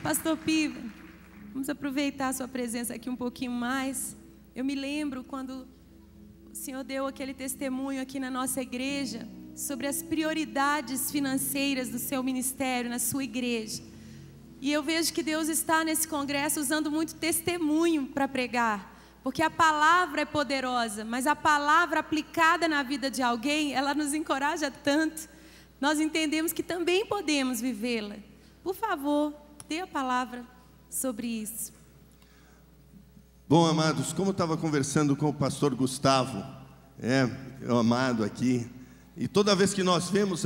Pastor Piva, vamos aproveitar a sua presença aqui um pouquinho mais. Eu me lembro quando o Senhor deu aquele testemunho aqui na nossa igreja sobre as prioridades financeiras do seu ministério, na sua igreja. E eu vejo que Deus está nesse congresso usando muito testemunho para pregar. Porque a palavra é poderosa, mas a palavra aplicada na vida de alguém, ela nos encoraja tanto. Nós entendemos que também podemos vivê-la. Por favor, dê a palavra sobre isso. Bom, amados, como eu estava conversando com o pastor Gustavo, meu amado aqui, e toda vez que nós viemos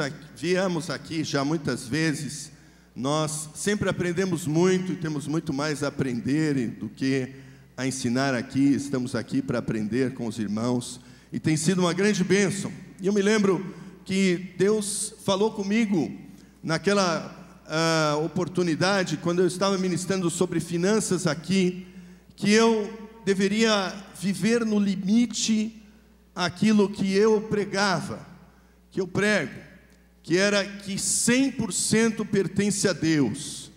aqui, já muitas vezes, nós sempre aprendemos muito e temos muito mais a aprender do que a ensinar aqui. Estamos aqui para aprender com os irmãos e tem sido uma grande bênção. E eu me lembro que Deus falou comigo naquela oportunidade, quando eu estava ministrando sobre finanças aqui, que eu deveria viver no limite aquilo que eu pregava, que eu prego, que era que 100% pertence a Deus.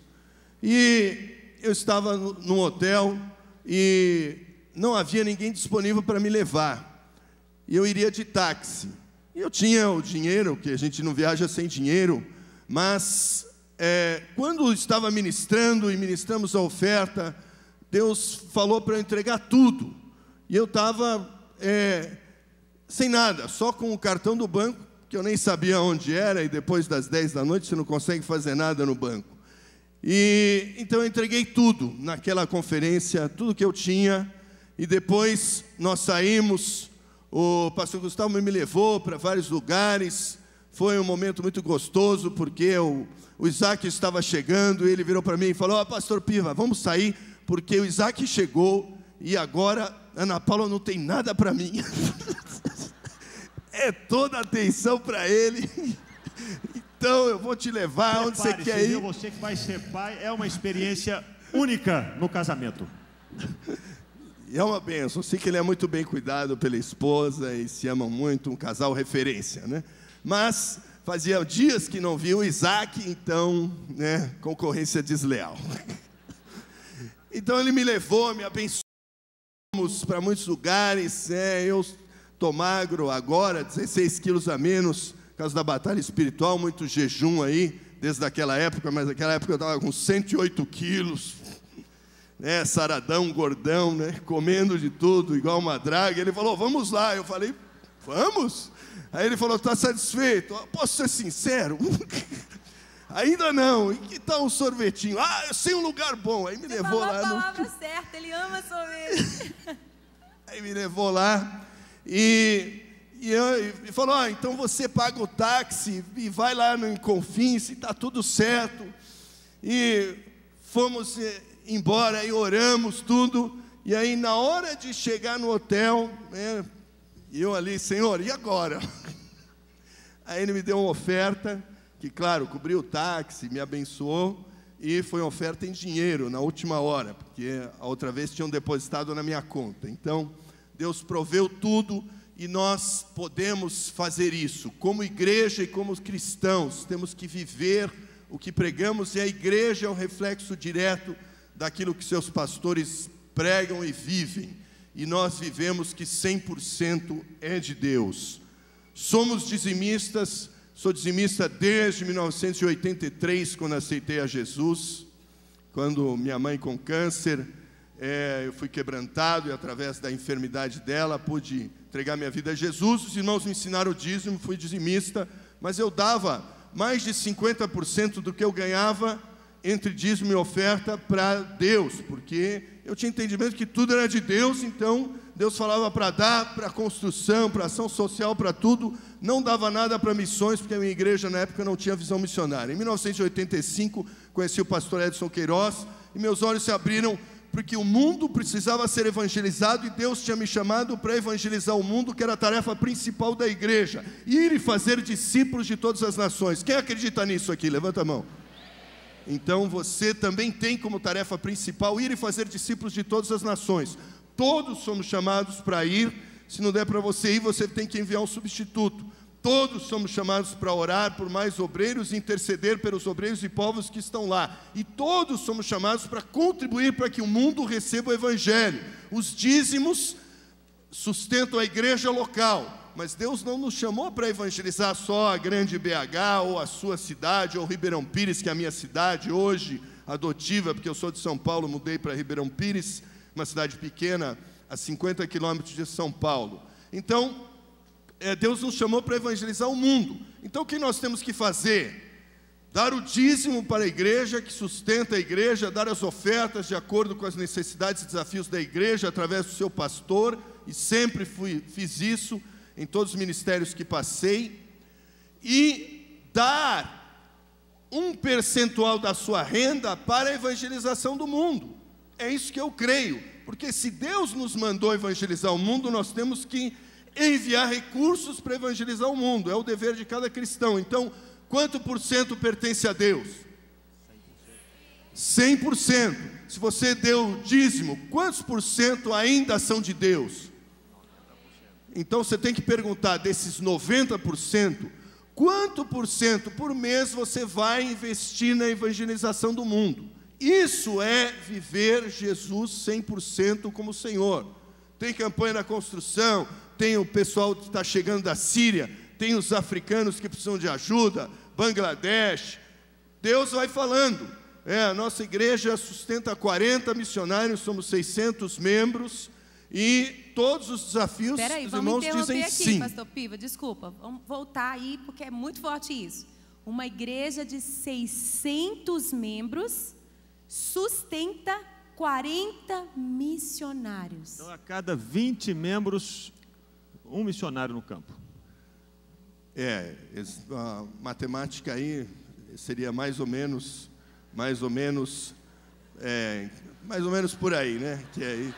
E eu estava num hotel e não havia ninguém disponível para me levar. E eu iria de táxi. E eu tinha o dinheiro, que a gente não viaja sem dinheiro, mas quando estava ministrando e ministramos a oferta, Deus falou para eu entregar tudo. E eu estava sem nada, só com o cartão do banco, que eu nem sabia onde era, e depois das 10 da noite você não consegue fazer nada no banco. E então eu entreguei tudo naquela conferência, tudo que eu tinha, e depois nós saímos. O pastor Gustavo me levou para vários lugares. Foi um momento muito gostoso, porque o Isaac estava chegando, e ele virou para mim e falou: pastor Piva, vamos sair, porque o Isaac chegou, e agora Ana Paula não tem nada para mim. É toda a atenção para ele. Então eu vou te levar onde você quer ir. Você que vai ser pai, é uma experiência única no casamento. E é uma bênção. Eu sei que ele é muito bem cuidado pela esposa e se amam muito, um casal referência, né? Mas fazia dias que não via o Isaac, então, concorrência desleal. Então ele me levou, me abençoou para muitos lugares. Eu estou magro agora, 16 quilos a menos, por causa da batalha espiritual, muito jejum aí, desde aquela época, mas naquela época eu estava com 108 quilos, saradão, gordão, comendo de tudo, igual uma draga. Ele falou: vamos lá. Eu falei: vamos? Aí ele falou: está satisfeito? Posso ser sincero? Ainda não. E que tal um sorvetinho? Eu sei um lugar bom. Aí me levou lá. Falou a palavra certa, ele ama sorvete. Aí me levou lá e falou: então você paga o táxi e vai lá no Confins, está tudo certo. E fomos embora e oramos tudo. E aí na hora de chegar no hotel, eu ali: Senhor, e agora? Aí ele me deu uma oferta, que claro, cobriu o táxi, me abençoou, e foi uma oferta em dinheiro na última hora, porque a outra vez tinham depositado na minha conta. Então Deus proveu tudo, e nós podemos fazer isso como igreja e como cristãos. Temos que viver o que pregamos, e a igreja é o reflexo direto daquilo que seus pastores pregam e vivem, e nós vivemos que 100% é de Deus. Somos dizimistas. Sou dizimista desde 1983, quando aceitei a Jesus. Quando minha mãe com câncer, eu fui quebrantado, e através da enfermidade dela pude entregar minha vida a Jesus. Os irmãos me ensinaram o dízimo, fui dizimista, mas eu dava mais de 50% do que eu ganhava entre dízimo e oferta para Deus, porque eu tinha entendimento que tudo era de Deus. Então Deus falava para dar, para construção, para ação social, para tudo. Não dava nada para missões, porque a minha igreja na época não tinha visão missionária. Em 1985, conheci o pastor Edson Queiroz, e meus olhos se abriram, porque o mundo precisava ser evangelizado, e Deus tinha me chamado para evangelizar o mundo, que era a tarefa principal da igreja: ir e fazer discípulos de todas as nações. Quem acredita nisso aqui? Levanta a mão. Então você também tem como tarefa principal ir e fazer discípulos de todas as nações. Todos somos chamados para ir. Se não der para você ir, você tem que enviar um substituto. Todos somos chamados para orar por mais obreiros e interceder pelos obreiros e povos que estão lá. E todos somos chamados para contribuir para que o mundo receba o Evangelho. Os dízimos sustentam a igreja local, mas Deus não nos chamou para evangelizar só a grande BH, ou a sua cidade, ou Ribeirão Pires, que é a minha cidade hoje, adotiva, porque eu sou de São Paulo, mudei para Ribeirão Pires, uma cidade pequena, a 50 quilômetros de São Paulo. Então, Deus nos chamou para evangelizar o mundo. Então o que nós temos que fazer? Dar o dízimo para a igreja, que sustenta a igreja, dar as ofertas de acordo com as necessidades e desafios da igreja, através do seu pastor, e sempre fiz isso em todos os ministérios que passei, e dar um percentual da sua renda para a evangelização do mundo. É isso que eu creio, porque se Deus nos mandou evangelizar o mundo, nós temos que enviar recursos para evangelizar o mundo. É o dever de cada cristão. Então, quanto por cento pertence a Deus? 100%. Se você deu dízimo, quantos por cento ainda são de Deus? Então você tem que perguntar, desses 90%, quanto por cento por mês você vai investir na evangelização do mundo? Isso é viver Jesus 100% como Senhor. Tem campanha na construção, tem o pessoal que está chegando da Síria, tem os africanos que precisam de ajuda, Bangladesh. Deus vai falando. A nossa igreja sustenta 40 missionários, somos 600 membros, e todos os desafios, os irmãos dizem aqui, sim. Pastor Piva, desculpa, vamos voltar aí, porque é muito forte isso. Uma igreja de 600 membros sustenta 40 missionários. Então, a cada 20 membros, um missionário no campo. A matemática aí seria mais ou menos por aí, né? Que aí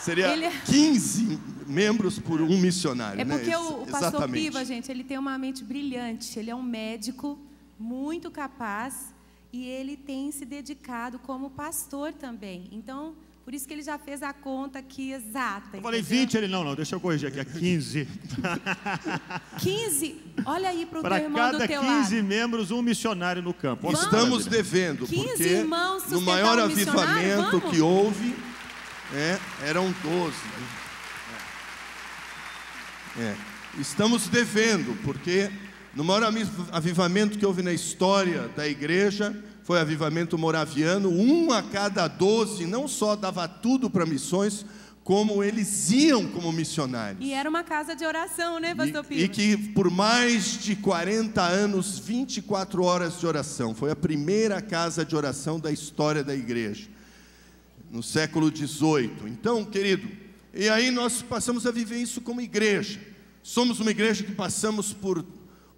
seria 15 membros por um missionário. Porque né? o pastor Piva, gente, ele tem uma mente brilhante. Ele é um médico muito capaz e ele tem se dedicado como pastor também. Então, por isso que ele já fez a conta aqui exata. Eu falei 20, ele não, deixa eu corrigir aqui, é 15. 15? Olha aí para o teu irmão do teu lado. Para cada 15 membros, um missionário no campo. Estamos devendo, 15 porque irmãos no maior avivamento que houve, eram 12. Estamos devendo, porque no maior avivamento que houve na história da igreja, foi o avivamento moraviano, 1 a cada 12, não só dava tudo para missões, como eles iam como missionários. E era uma casa de oração, né, pastor Piva? E que por mais de 40 anos, 24 horas de oração. Foi a primeira casa de oração da história da igreja, no século XVIII. Então, querido, e aí nós passamos a viver isso como igreja. Somos uma igreja que passamos por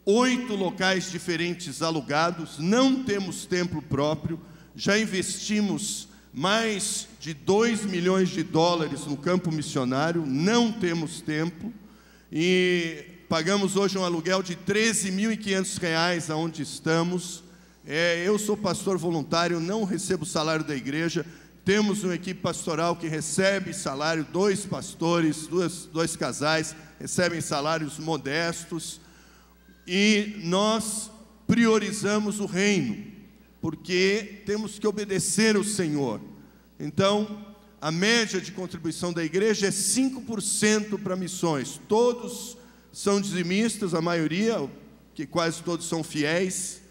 8 locais diferentes alugados, não temos templo próprio, já investimos mais de 2 milhões de dólares no campo missionário, não temos templo, e pagamos hoje um aluguel de R$13.500 aonde estamos. Eu sou pastor voluntário, não recebo salário da igreja, temos uma equipe pastoral que recebe salário, 2 pastores, dois casais, recebem salários modestos, e nós priorizamos o reino, porque temos que obedecer ao Senhor. Então, a média de contribuição da igreja é 5% para missões. Todos são dizimistas, a maioria, que quase todos são fiéis,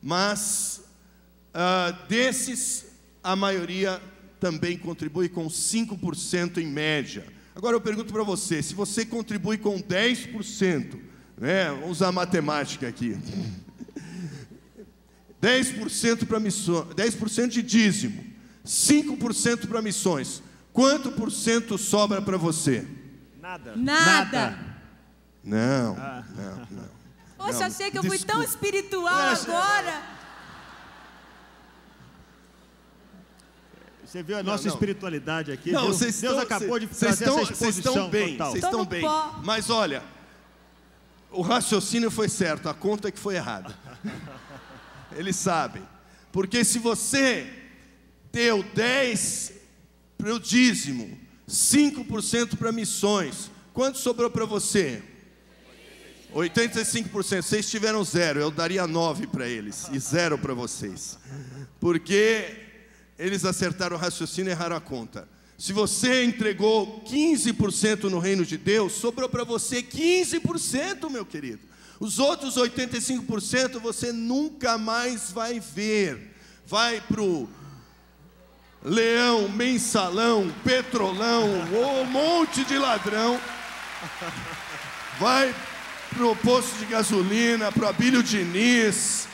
mas desses, a maioria também contribui com 5% em média. Agora eu pergunto para você, se você contribui com 10%, vamos usar a matemática aqui, 10% para missões, 10% de dízimo, 5% para missões, quanto por cento sobra para você? Nada. Não. Poxa, achei que eu fui tão espiritual agora. Você viu a nossa espiritualidade aqui? Não, Deus acabou de fazer essa exposição total. Vocês estão bem, mas olha, o raciocínio foi certo, a conta é que foi errada. Eles sabem. Porque se você deu 10% para o dízimo, 5% para missões, quanto sobrou para você? 85%. Vocês tiveram 0, eu daria 9 para eles e 0 para vocês. Porque eles acertaram o raciocínio e erraram a conta. Se você entregou 15% no reino de Deus, sobrou para você 15%, meu querido. Os outros 85% você nunca mais vai ver. Vai para o Leão, Mensalão, Petrolão, um monte de ladrão. Vai para o posto de gasolina, para o Abílio Diniz,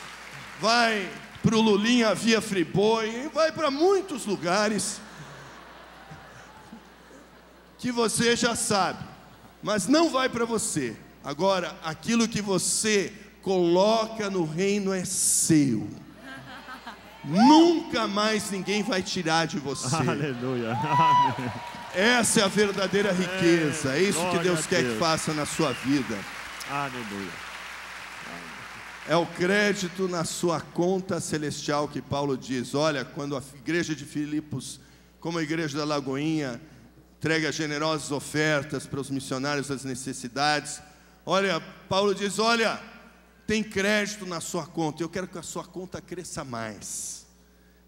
vai para o Lulinha Via Friboi, vai para muitos lugares que você já sabe, mas não vai para você. Agora, aquilo que você coloca no reino é seu. Nunca mais ninguém vai tirar de você. Aleluia. Amém. Essa é a verdadeira riqueza. É isso que Deus quer que faça na sua vida. Aleluia. É o crédito na sua conta celestial que Paulo diz. Olha, quando a igreja de Filipos, como a igreja da Lagoinha, entrega generosas ofertas para os missionários das necessidades. Olha, Paulo diz, olha, tem crédito na sua conta. Eu quero que a sua conta cresça mais.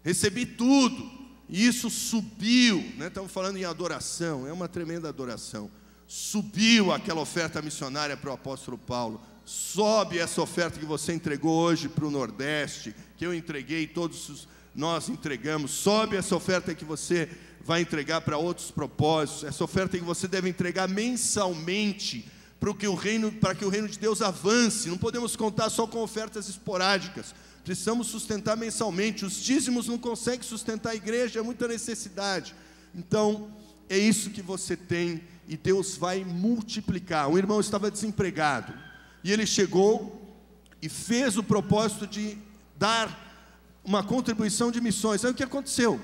Recebi tudo. E isso subiu, né? Estamos falando em adoração, é uma tremenda adoração. Subiu aquela oferta missionária para o apóstolo Paulo. Sobe essa oferta que você entregou hoje para o Nordeste, que eu entreguei, todos nós entregamos. Sobe essa oferta que você vai entregar para outros propósitos. Essa oferta que você deve entregar mensalmente para que o reino de Deus avance. Não podemos contar só com ofertas esporádicas. Precisamos sustentar mensalmente. Os dízimos não conseguem sustentar a igreja, é muita necessidade. Então, é isso que você tem e Deus vai multiplicar. Um irmão estava desempregado e ele chegou e fez o propósito de dar uma contribuição de missões. Aí o que aconteceu?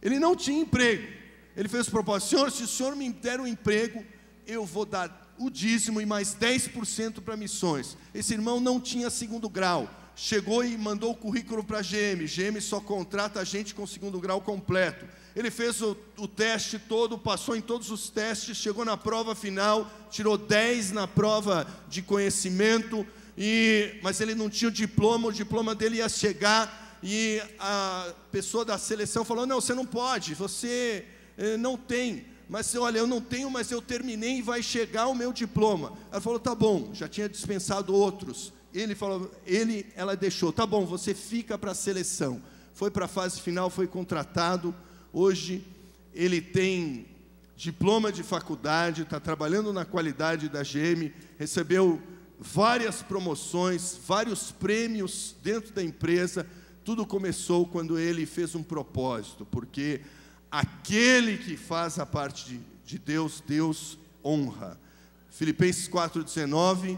Ele não tinha emprego. Ele fez o propósito: Senhor, se o Senhor me der um emprego, eu vou dar o dízimo e mais 10% para missões. Esse irmão não tinha segundo grau. Chegou e mandou o currículo para a GM. GM só contrata a gente com segundo grau completo. Ele fez o teste todo, passou em todos os testes, chegou na prova final, tirou 10 na prova de conhecimento, mas ele não tinha o diploma dele ia chegar, e a pessoa da seleção falou: não, você não pode, você não tem. Mas olha, eu não tenho, mas eu terminei e vai chegar o meu diploma. Ela falou: tá bom, já tinha dispensado outros. Ela deixou, tá bom, você fica para a seleção. Foi para a fase final, foi contratado. Hoje ele tem diploma de faculdade, está trabalhando na qualidade da GM, recebeu várias promoções, vários prêmios dentro da empresa. Tudo começou quando ele fez um propósito, porque aquele que faz a parte de Deus, Deus honra. Filipenses 4,19: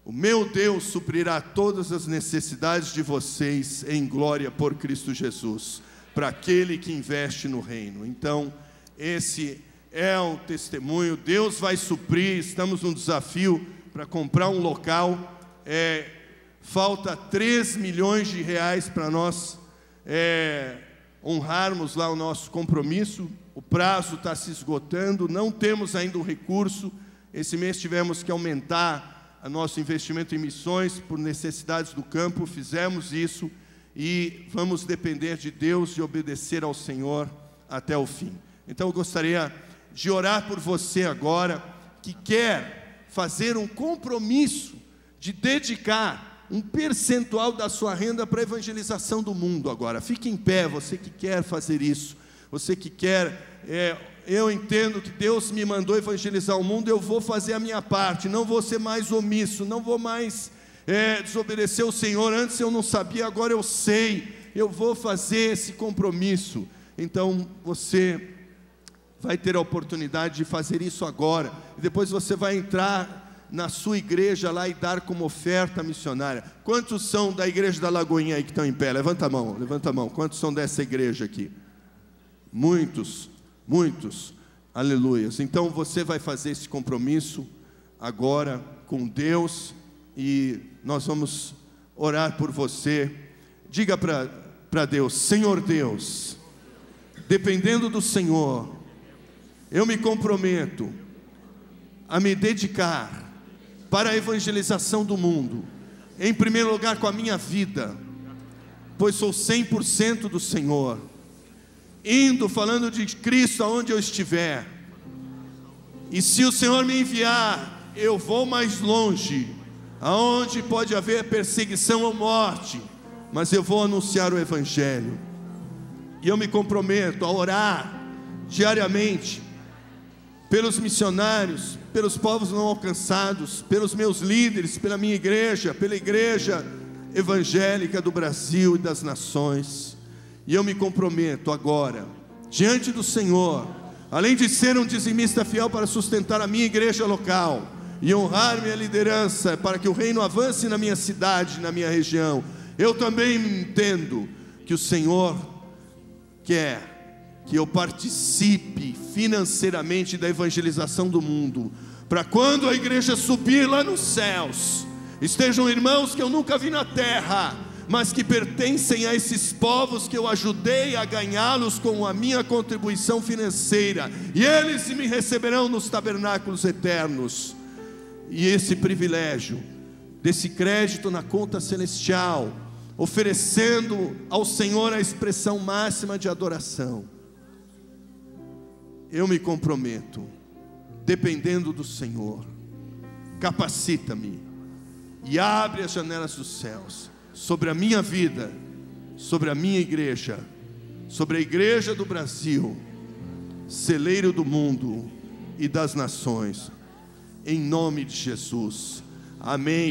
o meu Deus suprirá todas as necessidades de vocês em glória por Cristo Jesus, para aquele que investe no reino. Então, esse é um testemunho. Deus vai suprir. Estamos num desafio para comprar um local. Falta 3 milhões de reais para nós honrarmos lá o nosso compromisso. O prazo está se esgotando, não temos ainda o recurso. Esse mês tivemos que aumentar o nosso investimento em missões por necessidades do campo. Fizemos isso e vamos depender de Deus e obedecer ao Senhor até o fim. Então eu gostaria de orar por você agora, que quer fazer um compromisso de dedicar um percentual da sua renda para a evangelização do mundo agora. Fique em pé, você que quer fazer isso, você que quer, eu entendo que Deus me mandou evangelizar o mundo, eu vou fazer a minha parte, não vou ser mais omisso, não vou mais desobedecer o Senhor. Antes eu não sabia, agora eu sei, eu vou fazer esse compromisso. Então você vai ter a oportunidade de fazer isso agora, e depois você vai entrar na sua igreja lá e dar como oferta missionária. Quantos são da igreja da Lagoinha aí que estão em pé? Levanta a mão, levanta a mão. Quantos são dessa igreja aqui? Muitos, muitos, aleluias. Então você vai fazer esse compromisso agora com Deus, e nós vamos orar por você. Diga para Deus: Senhor Deus, dependendo do Senhor, eu me comprometo a me dedicar para a evangelização do mundo. Em primeiro lugar, com a minha vida, pois sou 100% do Senhor, indo falando de Cristo aonde eu estiver. E se o Senhor me enviar, eu vou mais longe, aonde pode haver perseguição ou morte, mas eu vou anunciar o Evangelho. E eu me comprometo a orar diariamente pelos missionários, pelos povos não alcançados, pelos meus líderes, pela minha igreja, pela igreja evangélica do Brasil e das nações. E eu me comprometo agora, diante do Senhor, além de ser um dizimista fiel para sustentar a minha igreja local e honrar minha liderança para que o reino avance na minha cidade, na minha região, eu também entendo que o Senhor quer que eu participe financeiramente da evangelização do mundo, para quando a igreja subir lá nos céus, estejam irmãos que eu nunca vi na terra, mas que pertencem a esses povos que eu ajudei a ganhá-los com a minha contribuição financeira, e eles me receberão nos tabernáculos eternos. E esse privilégio, desse crédito na conta celestial, oferecendo ao Senhor a expressão máxima de adoração, eu me comprometo, dependendo do Senhor. Capacita-me e abre as janelas dos céus sobre a minha vida, sobre a minha igreja, sobre a igreja do Brasil, celeiro do mundo e das nações, em nome de Jesus, amém.